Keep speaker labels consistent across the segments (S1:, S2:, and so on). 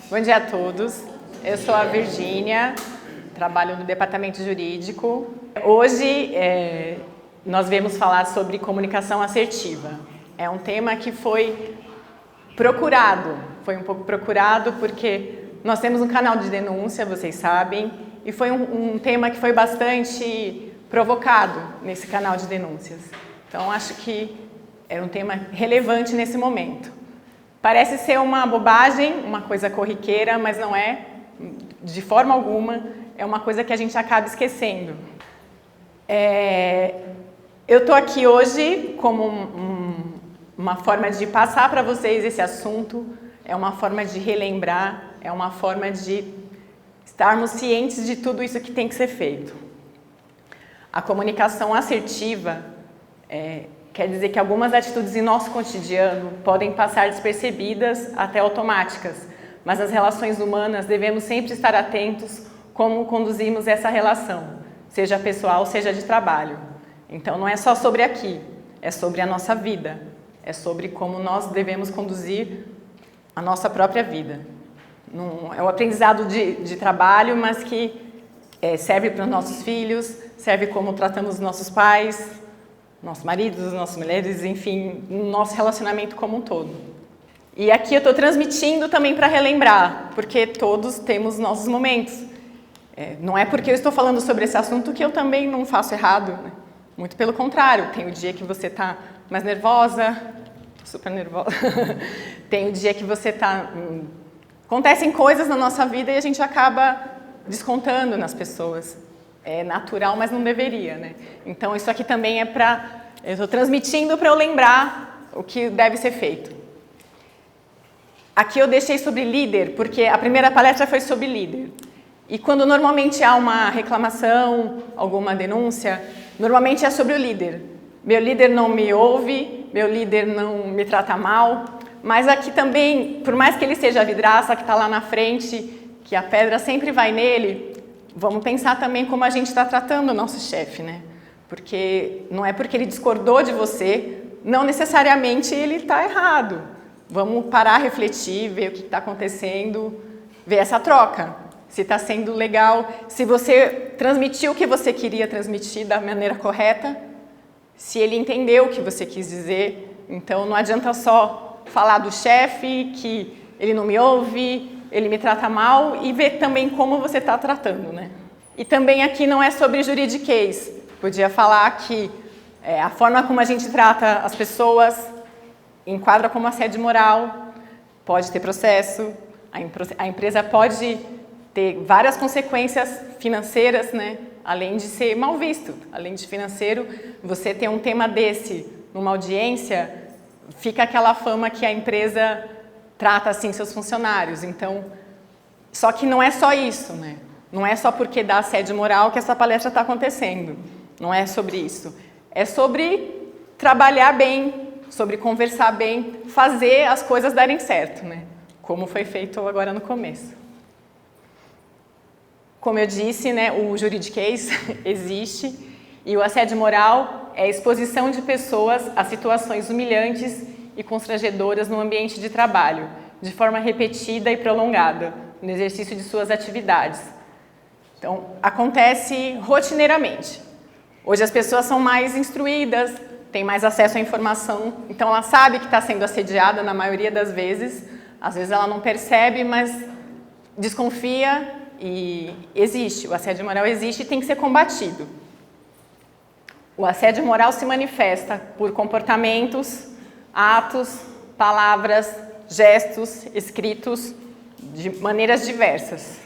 S1: Bom dia a todos. Eu sou a Virgínia, trabalho no departamento jurídico. Hoje nós viemos falar sobre comunicação assertiva. É um tema que foi um pouco procurado porque nós temos um canal de denúncia, vocês sabem, e foi um tema que foi bastante provocado nesse canal de denúncias. Então acho que era um tema relevante nesse momento. Parece ser uma bobagem, uma coisa corriqueira, mas não é, de forma alguma, é uma coisa que a gente acaba esquecendo. Eu estou aqui hoje como uma forma de passar para vocês esse assunto, é uma forma de relembrar, é uma forma de estarmos cientes de tudo isso que tem que ser feito. A comunicação assertiva quer dizer que algumas atitudes em nosso cotidiano podem passar despercebidas até automáticas, mas nas relações humanas devemos sempre estar atentos como conduzimos essa relação, seja pessoal, seja de trabalho. Então não é só sobre aqui, é sobre a nossa vida, é sobre como nós devemos conduzir a nossa própria vida. É um aprendizado de trabalho, mas que serve para os nossos filhos, serve como tratamos os nossos pais, nossos maridos, nossas mulheres, enfim, no nosso relacionamento como um todo. E aqui eu estou transmitindo também para relembrar, porque todos temos nossos momentos. Não é porque eu estou falando sobre esse assunto que eu também não faço errado, né? Muito pelo contrário, tem o dia que você está mais nervosa, estou super nervosa, tem o dia que você está... Acontecem coisas na nossa vida e a gente acaba descontando nas pessoas. É natural, mas não deveria, né? Então isso aqui também é eu estou transmitindo para eu lembrar o que deve ser feito. Aqui eu deixei sobre líder, porque a primeira palestra foi sobre líder. E quando normalmente há uma reclamação, alguma denúncia, normalmente é sobre o líder. Meu líder não me ouve, meu líder não me trata mal, mas aqui também, por mais que ele seja a vidraça que está lá na frente, que a pedra sempre vai nele, vamos pensar também como a gente está tratando o nosso chefe, né? Porque não é porque ele discordou de você, não necessariamente ele está errado. Vamos parar, refletir, ver o que está acontecendo, ver essa troca. Se está sendo legal, se você transmitiu o que você queria transmitir da maneira correta, se ele entendeu o que você quis dizer. Então não adianta só falar do chefe, que ele não me ouve, ele me trata mal, e ver também como você está tratando, né? E também aqui não é sobre juridiquês. Podia falar que a forma como a gente trata as pessoas enquadra como assédio moral, pode ter processo, a empresa pode ter várias consequências financeiras, né? Além de ser mal visto, além de financeiro, você ter um tema desse numa audiência, fica aquela fama que a empresa trata assim seus funcionários. Então, só que não é só isso, né? Não é só porque dá assédio moral que essa palestra está acontecendo. Não é sobre isso. É sobre trabalhar bem, sobre conversar bem, fazer as coisas darem certo, né? Como foi feito agora no começo. Como eu disse, né, o juridiquês existe e o assédio moral é a exposição de pessoas a situações humilhantes e constrangedoras no ambiente de trabalho, de forma repetida e prolongada, no exercício de suas atividades. Então, acontece rotineiramente. Hoje as pessoas são mais instruídas, têm mais acesso à informação, então ela sabe que está sendo assediada na maioria das vezes. Às vezes ela não percebe, mas desconfia e existe. O assédio moral existe e tem que ser combatido. O assédio moral se manifesta por comportamentos, atos, palavras, gestos, escritos, de maneiras diversas.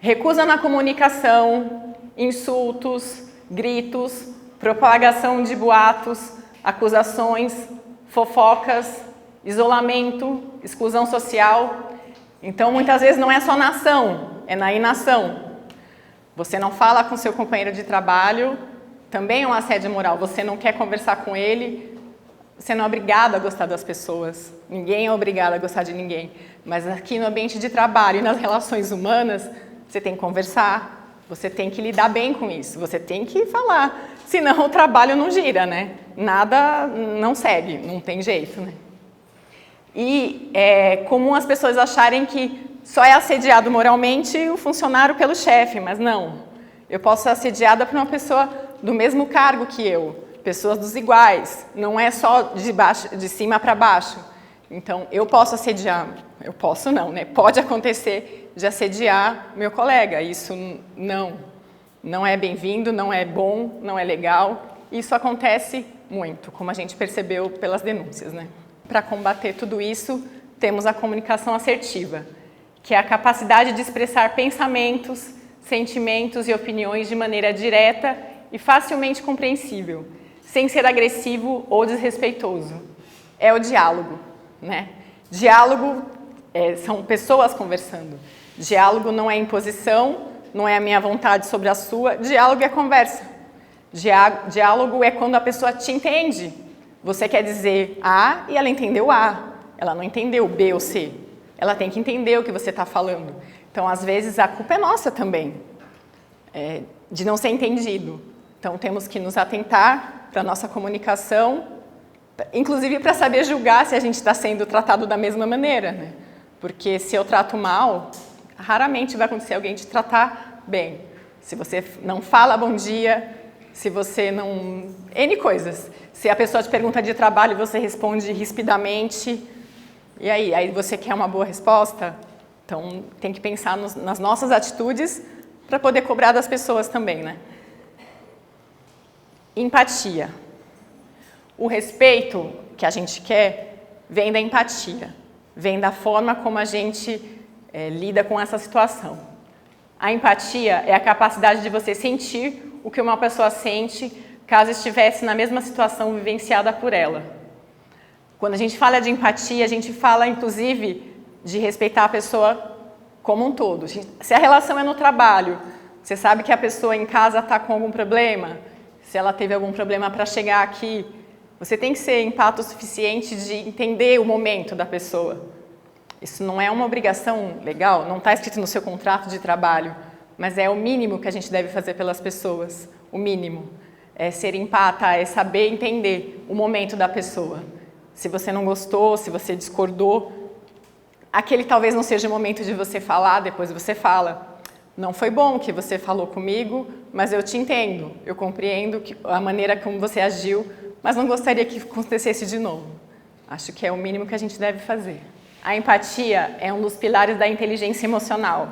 S1: Recusa na comunicação, insultos, gritos, propagação de boatos, acusações, fofocas, isolamento, exclusão social. Então, muitas vezes não é só na ação, é na inação. Você não fala com seu companheiro de trabalho, também é um assédio moral. Você não quer conversar com ele, você não é obrigado a gostar das pessoas. Ninguém é obrigado a gostar de ninguém. Mas aqui no ambiente de trabalho e nas relações humanas, você tem que conversar, você tem que lidar bem com isso, você tem que falar. Senão o trabalho não gira, né? Nada não segue, não tem jeito, né? E é comum as pessoas acharem que só é assediado moralmente o funcionário pelo chefe, mas não. Eu posso ser assediada por uma pessoa do mesmo cargo que eu, pessoas dos iguais, não é só de cima para baixo. Então, eu posso assediar, eu posso não, né? Pode acontecer de assediar meu colega, isso não é bem-vindo, não é bom, não é legal. Isso acontece muito, como a gente percebeu pelas denúncias, né? Para combater tudo isso, temos a comunicação assertiva, que é a capacidade de expressar pensamentos, sentimentos e opiniões de maneira direta e facilmente compreensível, sem ser agressivo ou desrespeitoso. É o diálogo, né? Diálogo são pessoas conversando. Diálogo não é imposição, não é a minha vontade sobre a sua. Diálogo é conversa. Diálogo é quando a pessoa te entende. Você quer dizer A e ela entendeu A. Ela não entendeu B ou C. Ela tem que entender o que você está falando. Então, às vezes, a culpa é nossa também, de não ser entendido. Então, temos que nos atentar para a nossa comunicação, inclusive para saber julgar se a gente está sendo tratado da mesma maneira, né? Porque se eu trato mal, raramente vai acontecer alguém te tratar bem. Se você não fala bom dia, se você não... N coisas. Se a pessoa te pergunta de trabalho e você responde rispidamente, e aí? Aí você quer uma boa resposta? Então, tem que pensar nas nossas atitudes para poder cobrar das pessoas também, né? Empatia. O respeito que a gente quer vem da empatia, vem da forma como a gente lida com essa situação. A empatia é a capacidade de você sentir o que uma pessoa sente caso estivesse na mesma situação vivenciada por ela. Quando a gente fala de empatia, a gente fala, inclusive, de respeitar a pessoa como um todo. Se a relação é no trabalho, você sabe que a pessoa em casa está com algum problema, se ela teve algum problema para chegar aqui, você tem que ser empático o suficiente de entender o momento da pessoa. Isso não é uma obrigação legal, não está escrito no seu contrato de trabalho, mas é o mínimo que a gente deve fazer pelas pessoas, o mínimo. É ser empático, é saber entender o momento da pessoa. Se você não gostou, se você discordou, aquele talvez não seja o momento de você falar, depois você fala. Não foi bom que você falou comigo, mas eu te entendo, eu compreendo a maneira como você agiu, mas não gostaria que acontecesse de novo. Acho que é o mínimo que a gente deve fazer. A empatia é um dos pilares da inteligência emocional.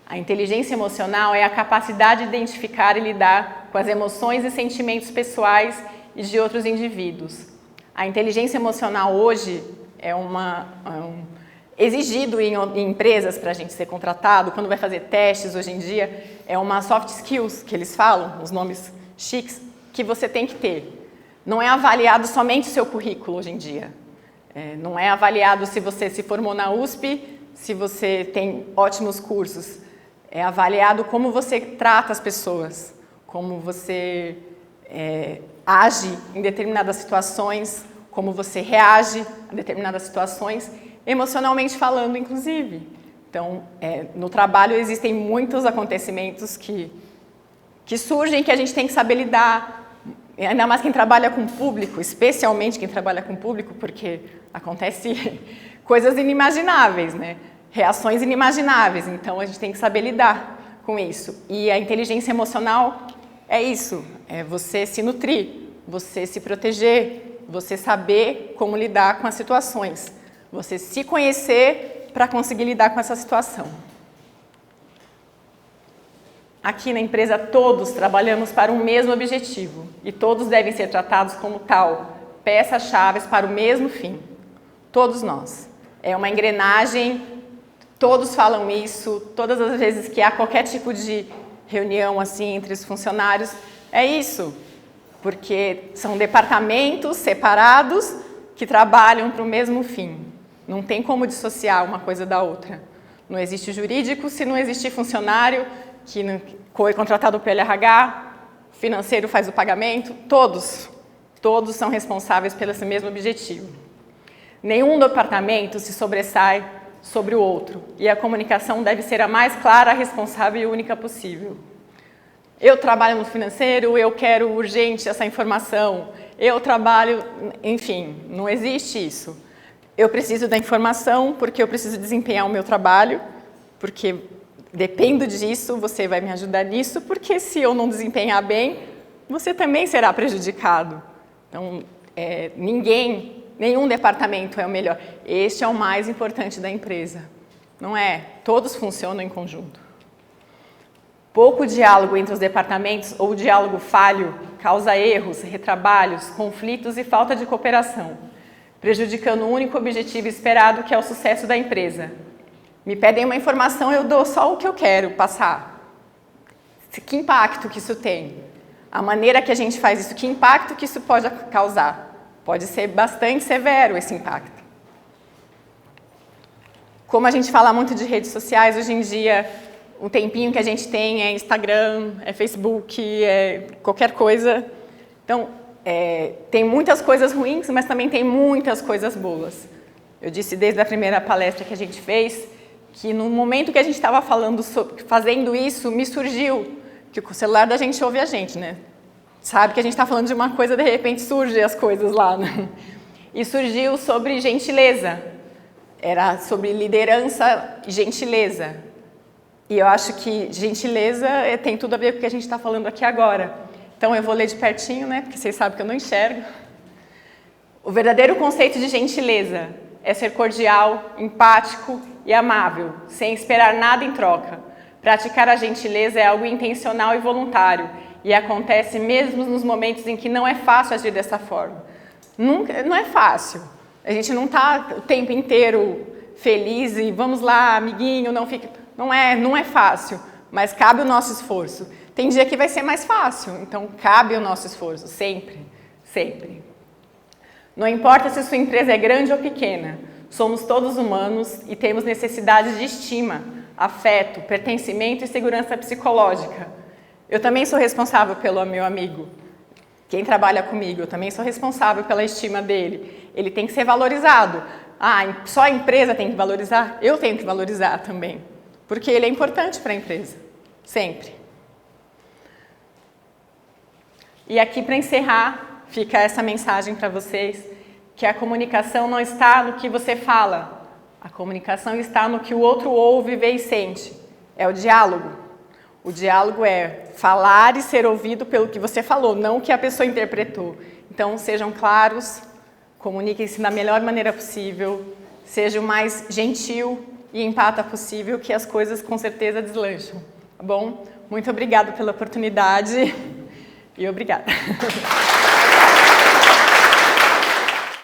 S1: A inteligência emocional é a capacidade de identificar e lidar com as emoções e sentimentos pessoais e de outros indivíduos. A inteligência emocional hoje é exigido em empresas para a gente ser contratado, quando vai fazer testes hoje em dia, é uma soft skills que eles falam, os nomes chiques, que você tem que ter. Não é avaliado somente o seu currículo hoje em dia. Não é avaliado se você se formou na USP, se você tem ótimos cursos. É avaliado como você trata as pessoas, como você age em determinadas situações, como você reage a determinadas situações, emocionalmente falando, inclusive. Então, no trabalho existem muitos acontecimentos que surgem que a gente tem que saber lidar. Ainda mais quem trabalha com público, especialmente quem trabalha com público, porque acontece coisas inimagináveis, né? Reações inimagináveis. Então, a gente tem que saber lidar com isso. E a inteligência emocional é isso, é você se nutrir, você se proteger, você saber como lidar com as situações, você se conhecer para conseguir lidar com essa situação. Aqui na empresa todos trabalhamos para um mesmo objetivo e todos devem ser tratados como tal, peças-chave para o mesmo fim. Todos nós. É uma engrenagem, todos falam isso, todas as vezes que há qualquer tipo de reunião assim entre os funcionários, é isso. Porque são departamentos separados que trabalham para o mesmo fim. Não tem como dissociar uma coisa da outra. Não existe jurídico se não existe funcionário que foi contratado pelo RH, financeiro faz o pagamento, todos são responsáveis pelo esse mesmo objetivo. Nenhum departamento se sobressai sobre o outro e a comunicação deve ser a mais clara, responsável e única possível. Eu trabalho no financeiro, eu quero urgente essa informação, eu trabalho, enfim, não existe isso. Eu preciso da informação porque eu preciso desempenhar o meu trabalho, porque dependo disso, você vai me ajudar nisso, porque se eu não desempenhar bem, você também será prejudicado. Então, nenhum departamento é o melhor. Este é o mais importante da empresa. Não é? Todos funcionam em conjunto. Pouco diálogo entre os departamentos ou diálogo falho causa erros, retrabalhos, conflitos e falta de cooperação, prejudicando o único objetivo esperado, que é o sucesso da empresa. Me pedem uma informação, eu dou só o que eu quero passar. Que impacto que isso tem? A maneira que a gente faz isso, que impacto que isso pode causar? Pode ser bastante severo esse impacto. Como a gente fala muito de redes sociais, hoje em dia, o tempinho que a gente tem é Instagram, é Facebook, é qualquer coisa. Então, tem muitas coisas ruins, mas também tem muitas coisas boas. Eu disse desde a primeira palestra que a gente fez, que no momento que a gente estava fazendo isso, me surgiu que o celular da gente ouve a gente, né? Sabe que a gente está falando de uma coisa, de repente surgem as coisas lá, né? E surgiu sobre gentileza. Era sobre liderança e gentileza. E eu acho que gentileza tem tudo a ver com o que a gente está falando aqui agora. Então eu vou ler de pertinho, né? Porque vocês sabem que eu não enxergo. O verdadeiro conceito de gentileza é ser cordial, empático e amável, sem esperar nada em troca. Praticar a gentileza é algo intencional e voluntário, e acontece mesmo nos momentos em que não é fácil agir dessa forma. Não é fácil. A gente não está o tempo inteiro feliz e vamos lá, amiguinho, não fique... Não é fácil, mas cabe o nosso esforço. Tem dia que vai ser mais fácil, então cabe o nosso esforço, sempre, sempre. Não importa se sua empresa é grande ou pequena, somos todos humanos e temos necessidades de estima, afeto, pertencimento e segurança psicológica. Eu também sou responsável pelo meu amigo. Quem trabalha comigo, eu também sou responsável pela estima dele. Ele tem que ser valorizado. Só a empresa tem que valorizar? Eu tenho que valorizar também. Porque ele é importante para a empresa, sempre. E aqui, para encerrar, fica essa mensagem para vocês, que a comunicação não está no que você fala, a comunicação está no que o outro ouve, vê e sente. É o diálogo. O diálogo é falar e ser ouvido pelo que você falou, não o que a pessoa interpretou. Então, sejam claros, comuniquem-se da melhor maneira possível, seja o mais gentil e empata possível, que as coisas com certeza deslancham, tá bom? Muito obrigada pela oportunidade e obrigada.